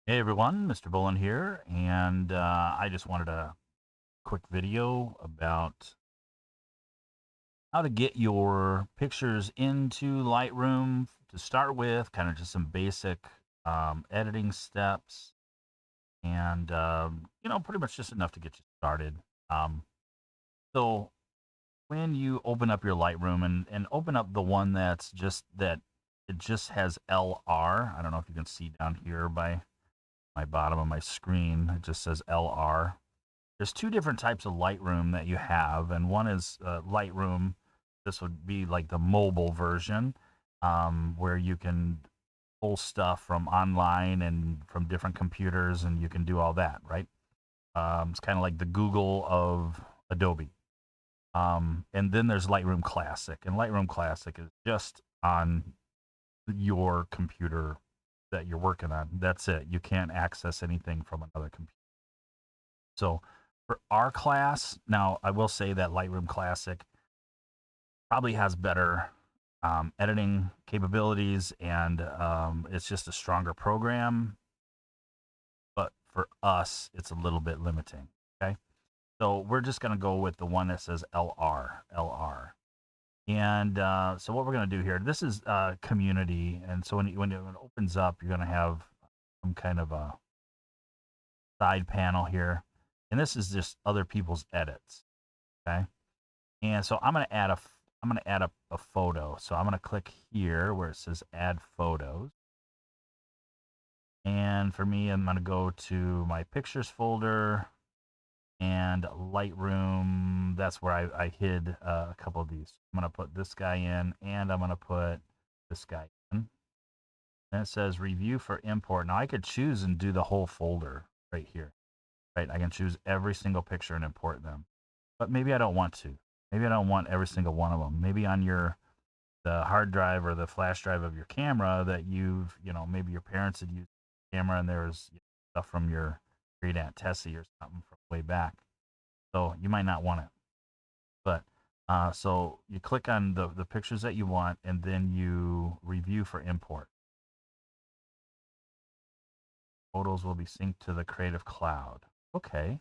Hey everyone, Mr. Bullen here, and I just wanted a quick video about how to get your pictures into Lightroom to start with, kind of just some basic editing steps, and pretty much just enough to get you started. Um, so when you open up your Lightroom and open up the one that it just has LR. I don't know if you can see down here by my bottom of my screen. It just says LR. There's two different types of Lightroom that you have, and one is Lightroom. This would be like the mobile version, where you can pull stuff from online and from different computers, and you can do all that, right? It's kind of like the Google of Adobe. And then there's Lightroom Classic, and Lightroom Classic is just on your computer that you're working on. That's it. You can't access anything from another computer. So for our class, now I will say that Lightroom Classic probably has better editing capabilities, and it's just a stronger program. But for us, it's a little bit limiting. Okay, so we're just going to go with the one that says LR, LR. And so what we're going to do here, this is community, and so when it opens up, you're going to have some kind of a side panel here, and this is just other people's edits. Okay. And so I'm gonna add a photo. So I'm gonna click here where it says add photos. And for me, I'm gonna go to my pictures folder and Lightroom. That's where I hid a couple of these. I'm gonna put this guy in, and I'm gonna put this guy in. And it says review for import. Now I could choose and do the whole folder right here. Right, I can choose every single picture and import them. But maybe I don't want to. Maybe I don't want every single one of them. Maybe on the hard drive or the flash drive of your camera that maybe your parents had used the camera, and there's stuff from your great aunt Tessie or something from way back. So you might not want it. But so you click on the pictures that you want, and then you review for import. Photos will be synced to the Creative Cloud. Okay,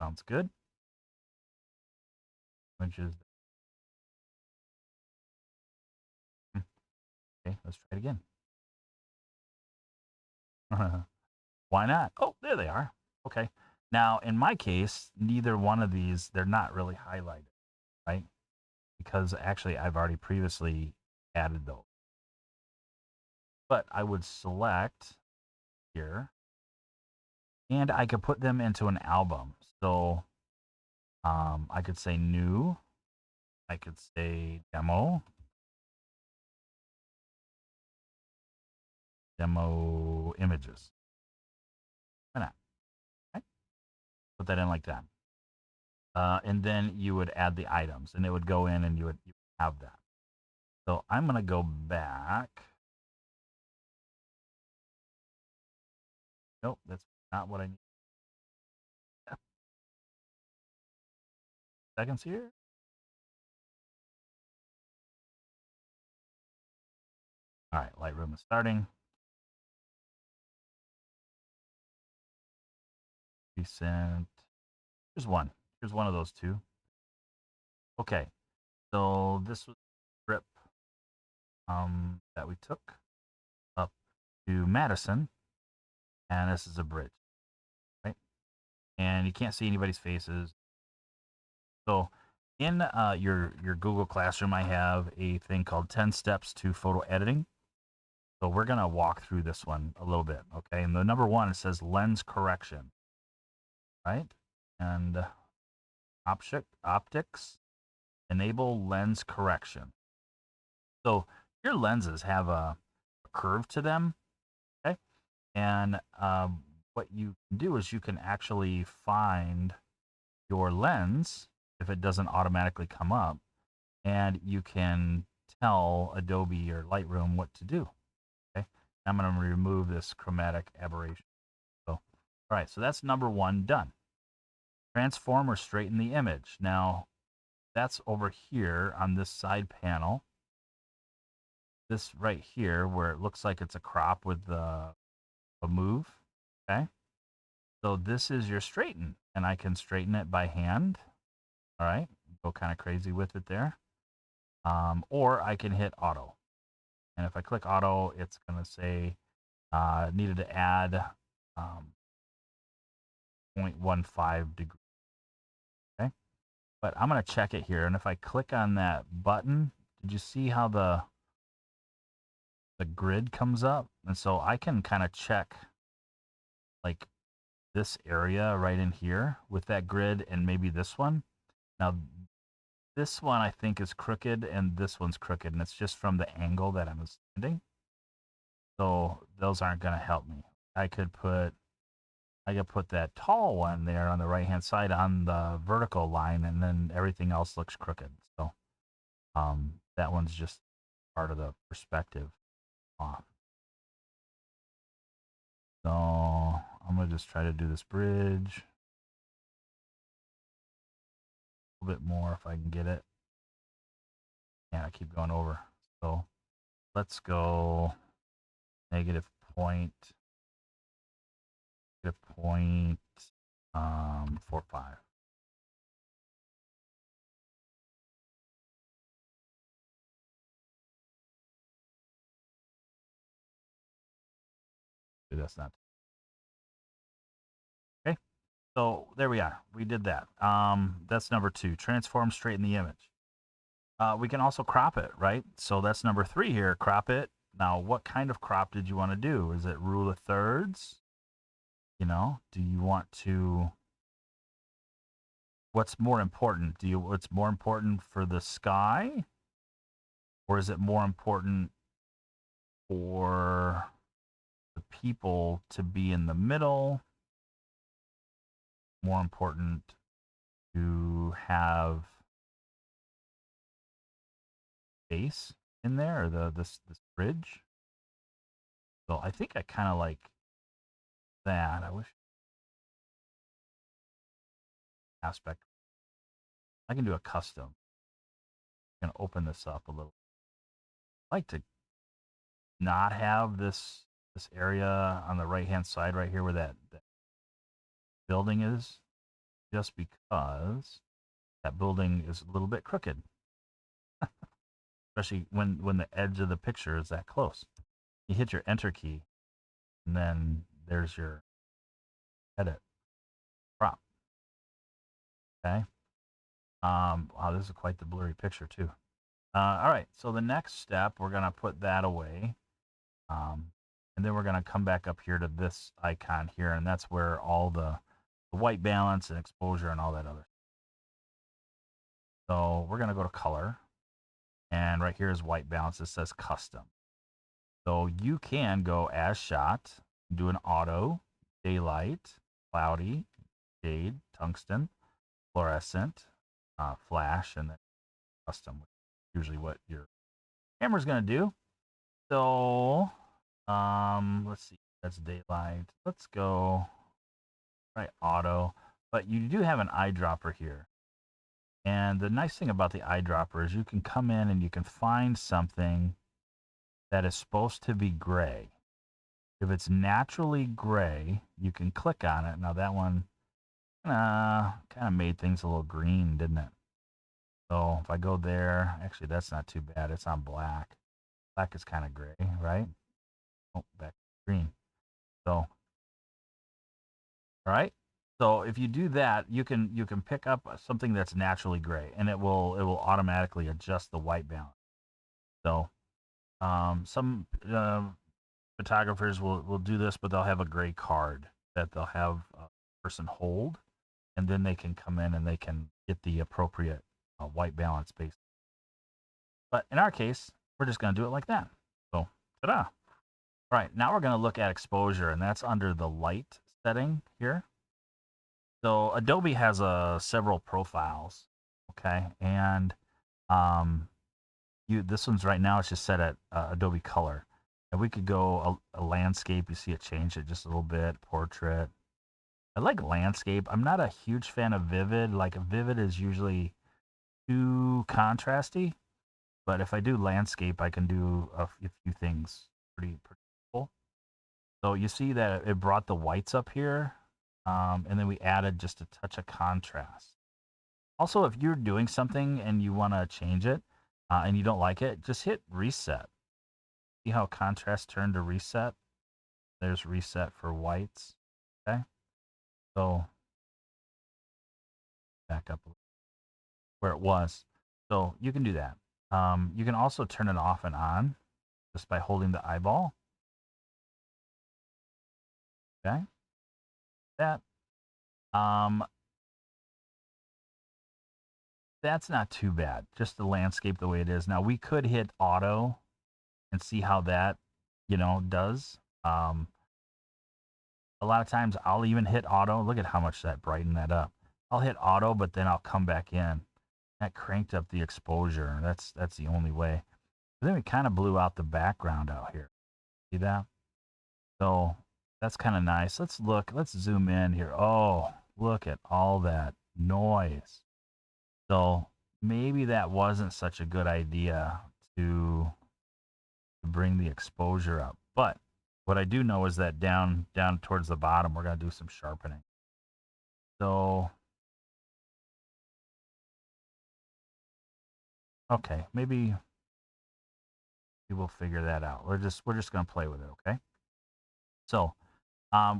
sounds good. Which is okay. Let's try it again. Why not? Oh, there they are. Okay. Now, in my case, neither one of these, they're not really highlighted, right? Because actually, I've already previously added those. But I would select here, and I could put them into an album. So I could say new, I could say demo images. Why not? Okay. Put that in like that. And then you would add the items, and it would go in, and you would have that. So I'm going to go back. Nope, that's not what I need. Seconds here. All right, Lightroom is starting. Recent. Here's one. Here's one of those two. Okay, so this was a trip that we took up to Madison, and this is a bridge, right? And you can't see anybody's faces. So in your Google Classroom, I have a thing called 10 Steps to Photo Editing. So we're gonna walk through this one a little bit, okay? And the number one, it says lens correction, right? And optics, enable lens correction. So your lenses have a curve to them, okay? And what you can do is you can actually find your lens if it doesn't automatically come up, and you can tell Adobe or Lightroom what to do. Okay, I'm going to remove this chromatic aberration. So, all right, so that's number one done. Transform or straighten the image. Now, that's over here on this side panel. This right here, where it looks like it's a crop with a move. Okay. So this is your straighten, and I can straighten it by hand. All right. Go kind of crazy with it there. Or I can hit auto. And if I click auto, it's going to say needed to add 0.15 degrees. Okay. But I'm going to check it here. And if I click on that button, did you see how the grid comes up? And so I can kind of check like this area right in here with that grid and maybe this one. Now, this one I think is crooked and this one's crooked, and it's just from the angle that I'm standing. So those aren't going to help me. I could put that tall one there on the right hand side on the vertical line, and then everything else looks crooked. So that one's just part of the perspective off. So I'm gonna just try to do this bridge a little bit more if I can get it. Yeah, I keep going over. So let's go negative point 0.45. That's not okay. So there we are. We did that. That's number 2. Transform, straighten the image. We can also crop it, right? So that's number 3 here. Crop it. Now, what kind of crop did you want to do? Is it rule of thirds? You know, do you want to? What's more important? What's more important for the sky, or is it more important for the people to be in the middle? More important to have space in there, or this bridge? So I think I kind of like that. I wish aspect. I can do a custom. I'm gonna open this up a little. I like to not have this area on the right hand side right here where that building is, just because that building is a little bit crooked, especially when the edge of the picture is that close. You hit your enter key, and then there's your edit crop. Okay. Wow, this is quite the blurry picture too. All right, so the next step, we're gonna put that away, and then we're gonna come back up here to this icon here, and that's where all the white balance and exposure and all that other. So we're gonna go to color, and right here is white balance. It says custom. So you can go as shot, do an auto, daylight, cloudy, shade, tungsten, fluorescent, flash, and then custom, which is usually what your camera's going to do. So let's see. That's daylight. Let's go right auto. But you do have an eyedropper here. And the nice thing about the eyedropper is you can come in and you can find something that is supposed to be gray. If it's naturally gray, you can click on it. Now that one kind of made things a little green, didn't it? So if I go there, actually that's not too bad. It's on black. Black is kind of gray, right? Oh, back to green. So, all right. So if you do that, you can pick up something that's naturally gray, and it will automatically adjust the white balance. So some photographers will do this, but they'll have a gray card that they'll have a person hold, and then they can come in and they can get the appropriate white balance based. But in our case, we're just going to do it like that. So, ta-da! All right, now we're going to look at exposure, and that's under the light setting here. So Adobe has several profiles, okay, and this one's right now it's just set at Adobe Color, and we could go a landscape. You see it changed it just a little bit. Portrait. I like landscape. I'm not a huge fan of vivid. Like vivid is usually too contrasty, but if I do landscape, I can do a few things pretty cool. So you see that it brought the whites up here, and then we added just a touch of contrast. Also, if you're doing something and you want to change it and you don't like it, just hit reset. See how contrast turned to reset? There's reset for whites. Okay. So back up where it was. So you can do that. You can also turn it off and on just by holding the eyeball. Okay. That. Um, that's not too bad. Just the landscape the way it is. Now we could hit auto and see how that, does. A lot of times I'll even hit auto. Look at how much that brightened that up. I'll hit auto, but then I'll come back in. That cranked up the exposure. That's the only way. But then we kind of blew out the background out here. See that? So that's kind of nice. Let's look. Let's zoom in here. Oh, look at all that noise. So maybe that wasn't such a good idea to bring the exposure up. But what I do know is that down towards the bottom, we're gonna do some sharpening. So okay, maybe we will figure that out. We're just gonna play with it, okay? So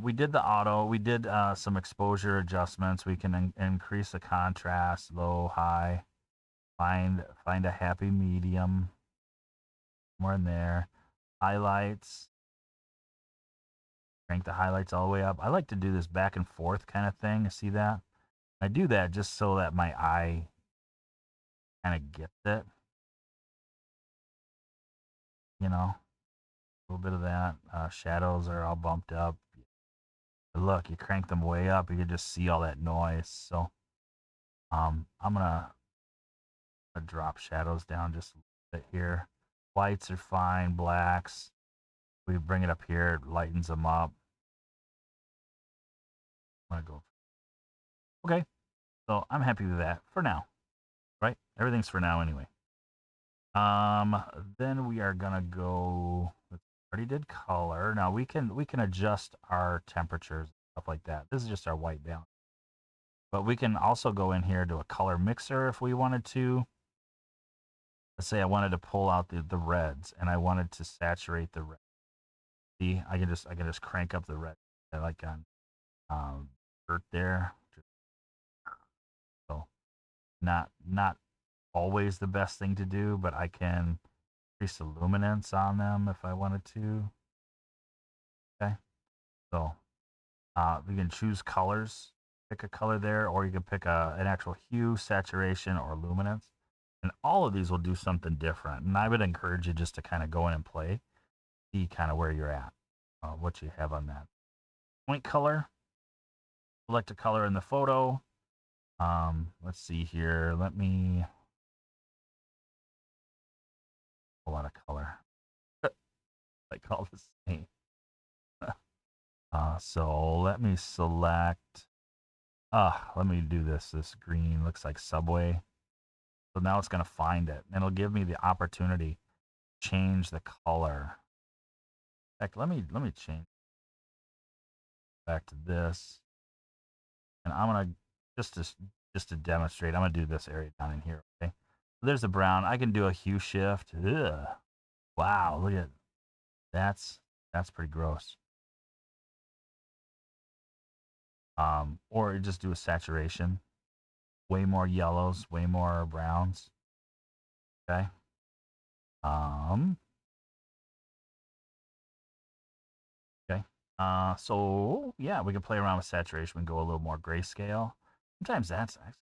we did the auto. We did some exposure adjustments. We can increase the contrast, low, high. Find a happy medium. More in there. Highlights. Crank the highlights all the way up. I like to do this back and forth kind of thing. See that? I do that just so that my eye kind of gets it. A little bit of that. Shadows are all bumped up. But look, you crank them way up, you can just see all that noise. So I'm gonna drop shadows down just a little bit here. Whites are fine, blacks. We bring it up here, it lightens them up. I'm gonna go. Okay, so I'm happy with that for now, right? Everything's for now anyway. Then we are gonna go. Already did color. Now we can adjust our temperatures, stuff like that. This is just our white balance. But we can also go in here to a color mixer if we wanted to. Let's say I wanted to pull out the reds and I wanted to saturate the red. See, I can just crank up the red. I like on dirt there. So not always the best thing to do, but I can increase the luminance on them if I wanted to. Okay, so we can choose colors, pick a color there, or you can pick an actual hue, saturation, or luminance. And all of these will do something different. And I would encourage you just to kind of go in and play, see kind of where you're at, what you have on that. Point color, select a color in the photo. Let's see here. Let me pull out a color. Like all the same. So let me select. Let me do this. This green looks like Subway. So now it's going to find it, and it'll give me the opportunity to change the color. Heck, let me change back to this, and I'm gonna just to demonstrate. I'm gonna do this area down in here. Okay, so there's the brown. I can do a hue shift. Ugh. Wow, look at that's pretty gross. Or just do a saturation. Way more yellows, way more browns. Okay. Um. Okay. So yeah, we can play around with saturation and go a little more grayscale. Sometimes that's actually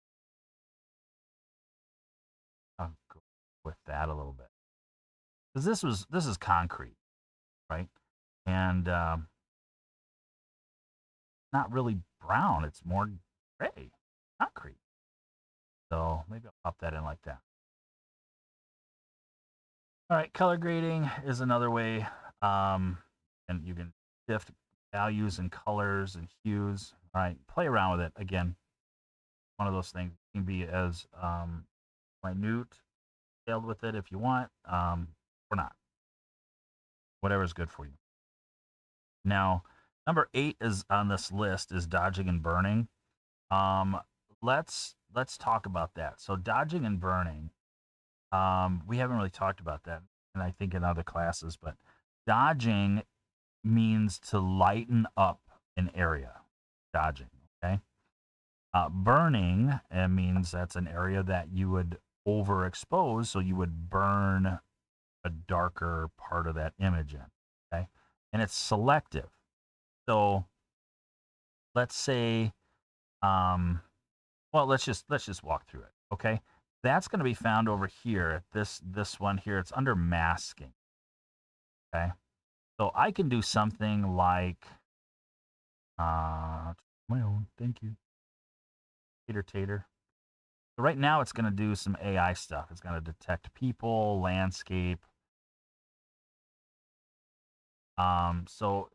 I'll go with that a little bit because this is concrete, right? And not really brown. It's more gray, concrete. So maybe I'll pop that in like that. All right, color grading is another way, and you can shift values and colors and hues. All right, play around with it. Again, one of those things you can be as minute, detailed with it if you want, or not. Whatever is good for you. Now, number 8 is on this list is dodging and burning. Um, let's talk about that. So dodging and burning, we haven't really talked about that, and I think in other classes, but dodging means to lighten up an area. Dodging, okay? Burning means that's an area that you would overexpose, so you would burn a darker part of that image in, okay? And it's selective. So let's say, well, let's just walk through it, okay? That's going to be found over here at this one here. It's under masking, okay? So I can do something like, my own, thank you, tater tater. So right now it's going to do some AI stuff. It's going to detect people, landscape. So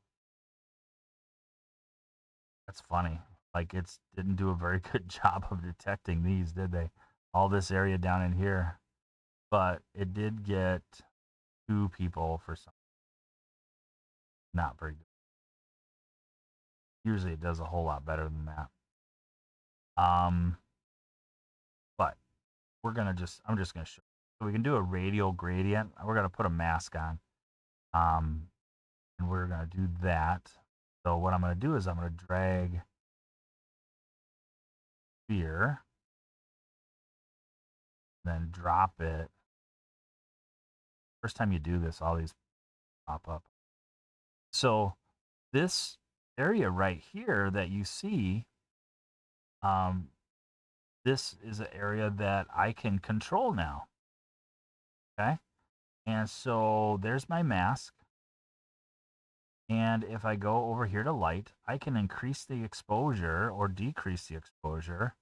that's funny. Like it's didn't do a very good job of detecting these, did they? All this area down in here, but it did get 2 people for some. Not very good. Usually it does a whole lot better than that. Um, but I'm just gonna show. So we can do a radial gradient. We're gonna put a mask on. Um, and we're gonna do that. So what I'm gonna do is I'm gonna drag here, then drop it. First time you do this, all these pop up. So this area right here that you see, um, this is an area that I can control now. Okay. And so there's my mask. And if I go over here to light, I can increase the exposure or decrease the exposure,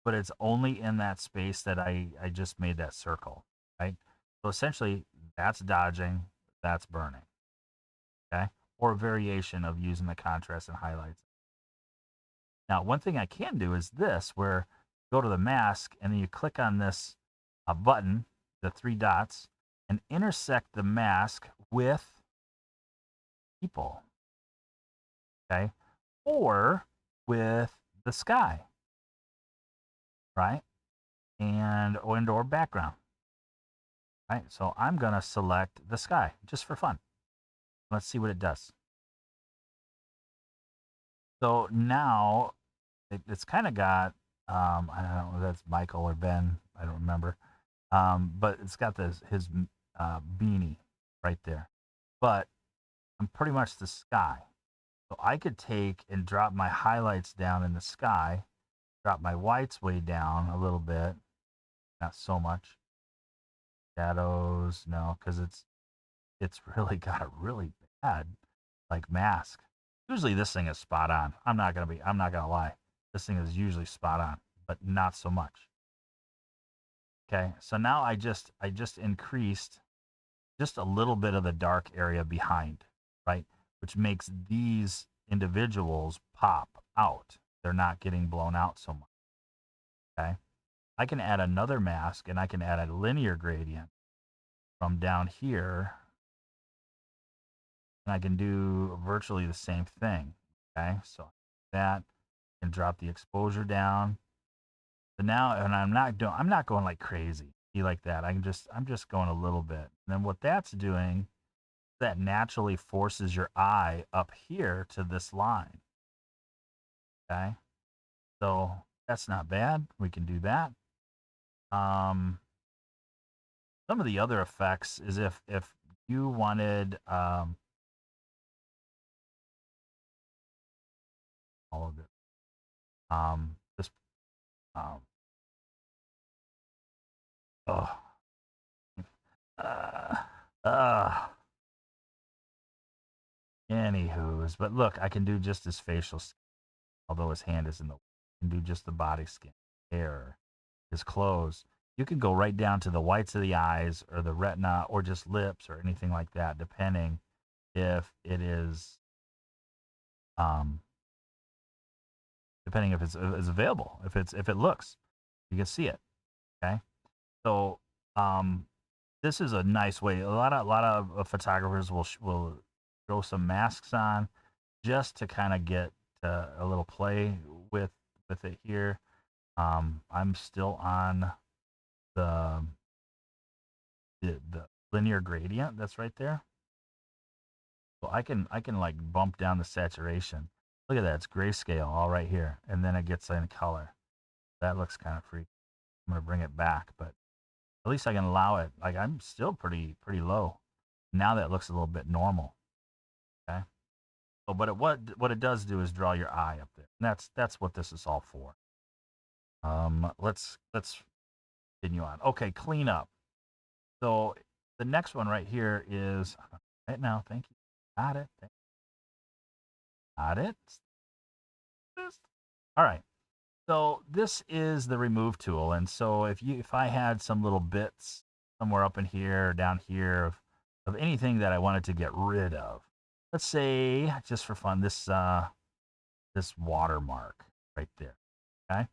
but it's only in that space that I just made that circle, right? So essentially, that's dodging, that's burning, okay? Or a variation of using the contrast and highlights. Now, one thing I can do is this, where you go to the mask and then you click on this button, the 3 dots, and intersect the mask with people, okay? Or with the sky, right? And or background, right? So I'm gonna select the sky just for fun. Let's see what it does. So now it's kind of got I don't know if that's Michael or Ben, I don't remember, but it's got his beanie right there. But I'm pretty much the sky, so I could take and drop my highlights down in the sky, drop my whites way down a little bit, not so much. Shadows, no, because it's really got a really bad like mask. Usually this thing is spot on. I'm not gonna lie. This thing is usually spot on, but not so much. Okay, so now I just increased just a little bit of the dark area behind, right? Which makes these individuals pop out. They're not getting blown out so much. Okay. I can add another mask and I can add a linear gradient from down here, and I can do virtually the same thing. Okay, so that can drop the exposure down. So now, and I'm not going like crazy like that. I'm just going a little bit. And then what that's doing, that naturally forces your eye up here to this line. Okay, so that's not bad. We can do that. Um, some of the other effects is if you wanted all of it, this um, oh, uh, uh, anywho's, but look, I can do just his facial skin, although his hand is in the way. I can do just the body skin, hair, his clothes. You can go right down to the whites of the eyes or the retina or just lips or anything like that, depending if it is, um, depending if it's available, if it looks, you can see it. Okay, so this is a nice way. A lot of photographers will throw some masks on just to kind of get a little play with with it here. I'm still on the, the linear gradient that's right there. So I can like bump down the saturation. Look at that, it's grayscale all right here, and then it gets in color. That looks kind of freaky. I'm gonna bring it back, but at least I can allow it. Like I'm still pretty low. Now that looks a little bit normal. Okay. So, but what it does do is draw your eye up there. And that's what this is all for. Let's continue on. Okay, clean up. So the next one right here is right now. Thank you. Got it. Got it. All right. So this is the remove tool, and so if I had some little bits somewhere up in here or down here of anything that I wanted to get rid of, let's say just for fun, this watermark right there. Okay.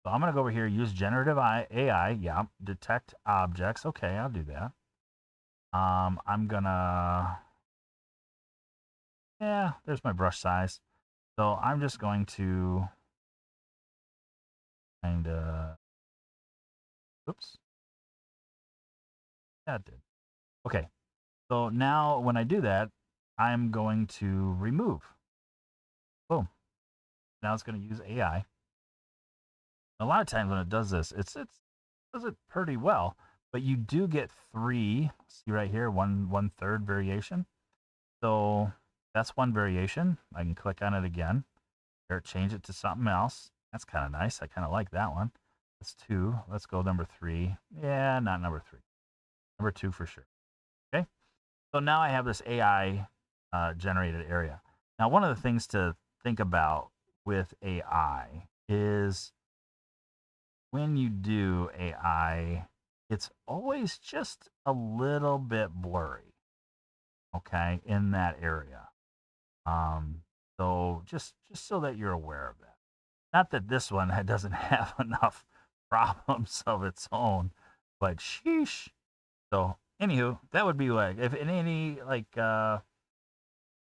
So I'm gonna go over here, use generative AI. Yeah, detect objects. Okay, I'll do that. I'm gonna, yeah, there's my brush size. So I'm just going to kind of, oops, that did. Okay, so now when I do that, I'm going to remove. Boom. Now it's going to use AI. A lot of times when it does this, it does it pretty well, but you do get three. See right here, one third variation. So that's one variation. I can click on it again or change it to something else. That's kind of nice. I kind of like that one. That's two. Let's go number three. Yeah, not number three. Number two for sure. Okay. So now I have this AI generated area. Now, one of the things to think about with AI is when you do AI, it's always just a little bit blurry, okay, in that area. Um, so just so that you're aware of that. Not that this one doesn't have enough problems of its own, but sheesh. So, anywho, that would be like if in any like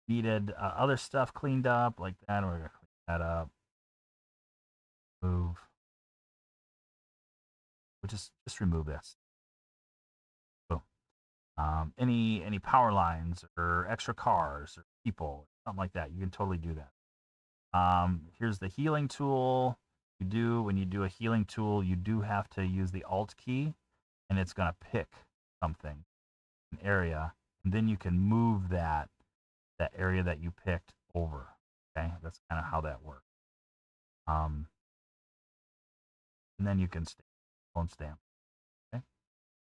needed other stuff cleaned up like that, we're gonna clean that up. Move. We'll just remove this. Boom. Any power lines or extra cars or people, something like that, you can totally do that. Here's the healing tool. When you do a healing tool, you do have to use the Alt key, and it's gonna pick something, an area, and then you can move that area that you picked over. Okay, that's kind of how that works. Um, and then you can clone stamp. Okay,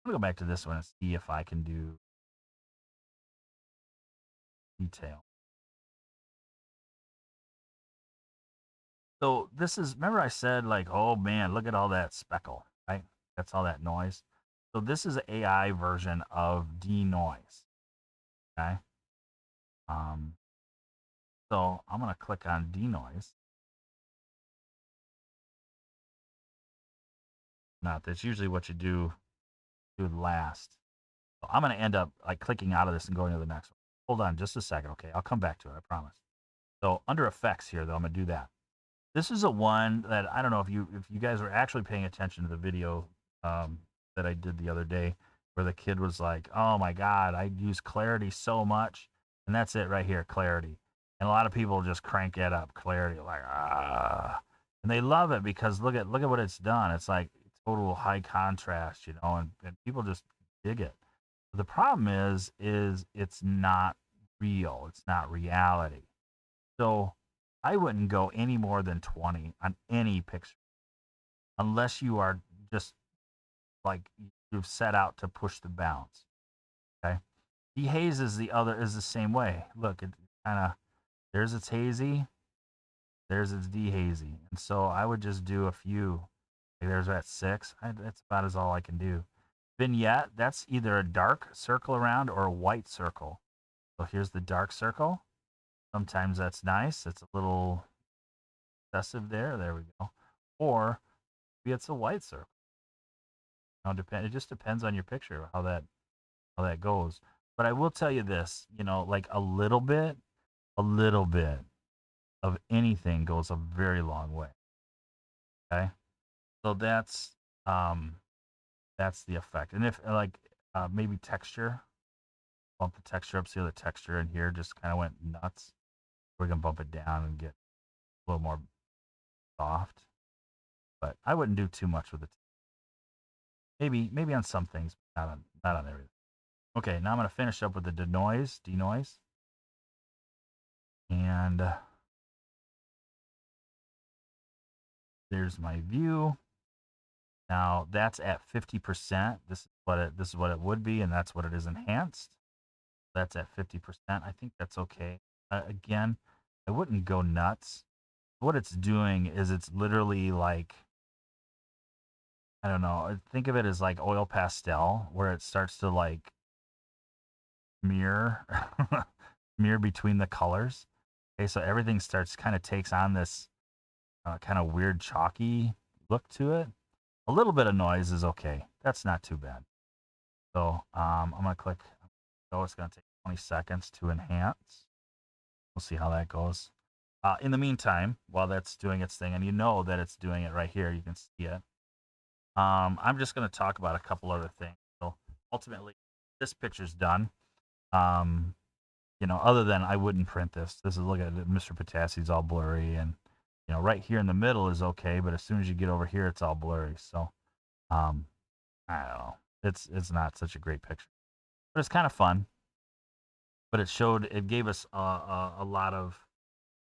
I'm gonna go back to this one and see if I can do detail. So this is, remember I said like, oh man, look at all that speckle, right? That's all that noise. So this is an AI version of denoise. Okay. Um, so I'm gonna click on denoise. Not that's usually what you do last. So I'm gonna end up like clicking out of this and going to the next one. Hold on just a second, okay? I'll come back to it, I promise. So under effects here, though, I'm gonna do that. This is a one that I don't know if you guys were actually paying attention to the video that I did the other day, where the kid was like, "Oh my God, I use clarity so much," and that's it right here, clarity. And a lot of people just crank it up, clarity, like and they love it because look at what it's done. It's like total high contrast, and people just dig it. The problem is it's not real. It's not reality. So I wouldn't go any more than 20 on any picture unless you are just like you've set out to push the bounds. Okay. Dehaze is the same way. Look, it kind of there's its hazy, there's its dehazy. And so I would just do a few. Like there's that six. That's about as all I can do. Vignette, that's either a dark circle around or a white circle. So here's the dark circle. Sometimes that's nice. It's a little excessive there. There we go. Or maybe it's a white circle. It just depends on your picture how that goes. But I will tell you this, you know, like a little bit of anything goes a very long way. Okay. So um that's the effect. And if like maybe texture, bump the texture up, see how the texture in here just kind of went nuts. We're gonna bump it down and get a little more soft. But I wouldn't do too much with it. Maybe on some things, not on everything. Okay, now I'm gonna finish up with the denoise, and there's my view. Now that's at 50%. This is what it would be, and that's what it is enhanced. That's at 50%. I think that's okay. Again, I wouldn't go nuts. What it's doing is it's literally like, I don't know. Think of it as like oil pastel, where it starts to like mirror mirror between the colors. Okay, so everything starts kind of takes on this kind of weird chalky look to it. A little bit of noise is okay. That's not too bad. So I'm gonna click. Oh, it's gonna take 20 seconds to enhance. We'll see how that goes. In the meantime, while that's doing its thing, and you know that it's doing it right here, you can see it. I'm just gonna talk about a couple other things. So ultimately, this picture's done. Um, you know, other than I wouldn't print this. This is, look at it, Mr. Potassi's all blurry, and you know, right here in the middle is okay, but as soon as you get over here, it's all blurry. So, um, I don't know. It's not such a great picture, but it's kind of fun. But it gave us a lot of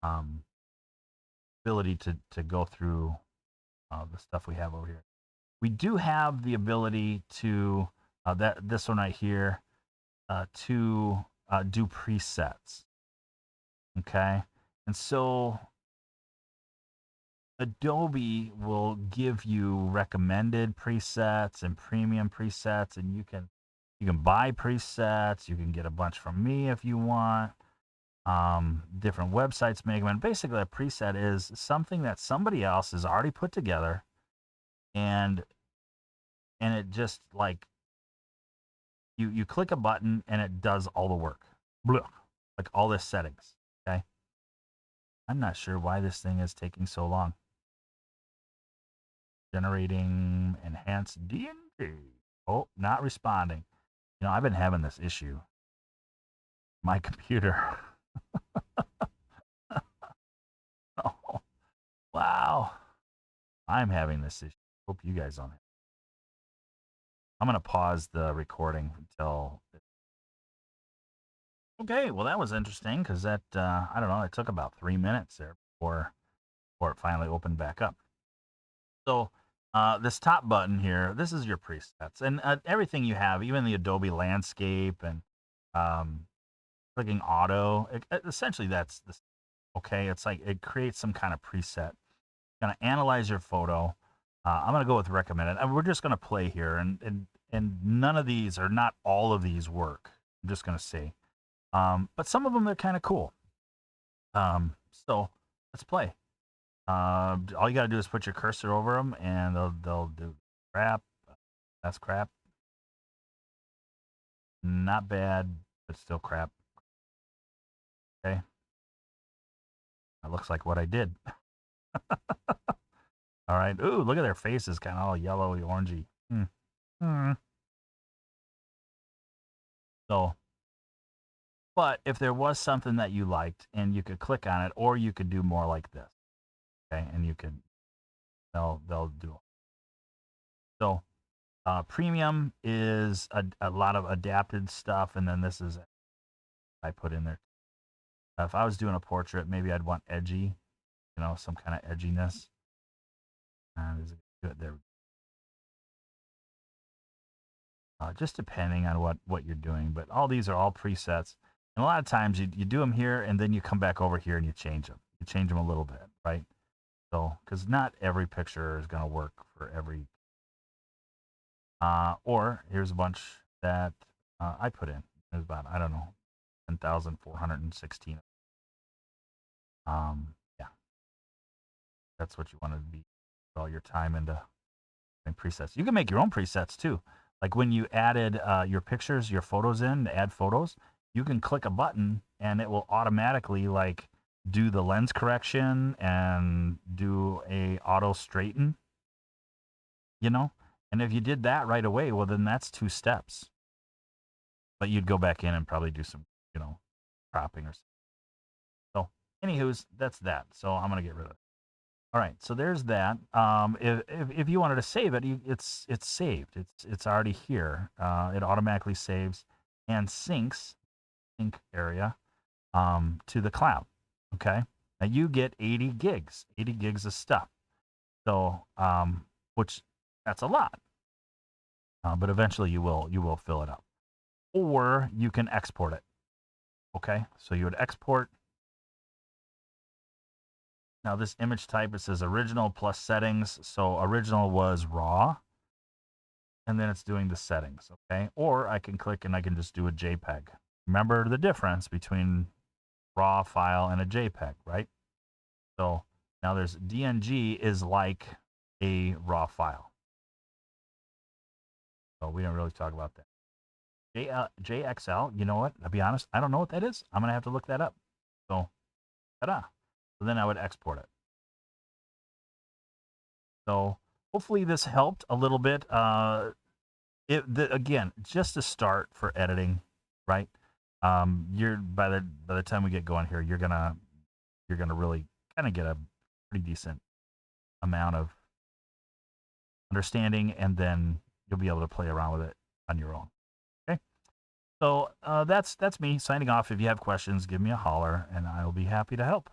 um, ability to go through the stuff we have over here. We do have the ability to that this one right here to do presets. Okay, and so Adobe will give you recommended presets and premium presets, and you can buy presets. You can get a bunch from me if you want. Different websites make them. And basically, a preset is something that somebody else has already put together, and it just like you click a button and it does all the work. Blah, like all the settings. Okay, I'm not sure why this thing is taking so long. Generating enhanced DNG. Oh, not responding. You know, I've been having this issue. My computer. Oh, wow. I'm having this issue. Hope you guys don't. I'm going to pause the recording until. Okay, well, that was interesting because I don't know, it took about 3 minutes there before it finally opened back up. So, this top button here, this is your presets and everything you have, even the Adobe landscape and um, clicking auto. Essentially, that's the okay. It's like it creates some kind of preset. Gonna analyze your photo. I'm gonna go with recommended, and we're just gonna play here, and none of these or not all of these work. I'm just gonna say, but some of them are kind of cool. So let's play. All you gotta do is put your cursor over them, and they'll do crap. That's crap. Not bad, but still crap. Okay, that looks like what I did. All right. Ooh, look at their faces, kind of all yellowy, orangey. Hmm. Hmm. So, but if there was something that you liked and you could click on it, or you could do more like this, okay, and you could they'll do it. So, premium is a lot of adapted stuff, and then this is I put in there. If I was doing a portrait, maybe I'd want edgy, you know, some kind of edginess. Is it good there? Just depending on what you're doing. But all these are all presets. And a lot of times you do them here and then you come back over here and you change them. You change them a little bit, right? So, because not every picture is going to work for every. Or here's a bunch that I put in. There's about, I don't know, 10,416. Yeah, that's what you want to be all your time into presets. You can make your own presets too. Like when you added your pictures, your photos in to add photos, you can click a button and it will automatically like do the lens correction and do a auto straighten, you know? And if you did that right away, well, then that's 2 steps. But you'd go back in and probably do some, cropping or something. So, anywho's, that's that. So I'm gonna get rid of it. All right, so there's that. If you wanted to save it, it's saved. It's already here. It automatically saves and sync area to the cloud. Okay, now you get 80 gigs of stuff. So which that's a lot, but eventually you will fill it up, or you can export it. Okay, so you would export. Now this image type, it says original plus settings. So original was raw, and then it's doing the settings. Okay, or I can click and I can just do a JPEG. Remember the difference between raw file and a JPEG, right? So now there's DNG is like a raw file. So we don't really talk about that. JXL, you know what? I'll be honest, I don't know what that is. I'm going to have to look that up. So, ta-da. So then I would export it. So hopefully this helped a little bit. Again, just a start for editing, right? You're by the time we get going here, you're gonna really kind of get a pretty decent amount of understanding, and then you'll be able to play around with it on your own. Okay. So that's me signing off. If you have questions, give me a holler, and I'll be happy to help.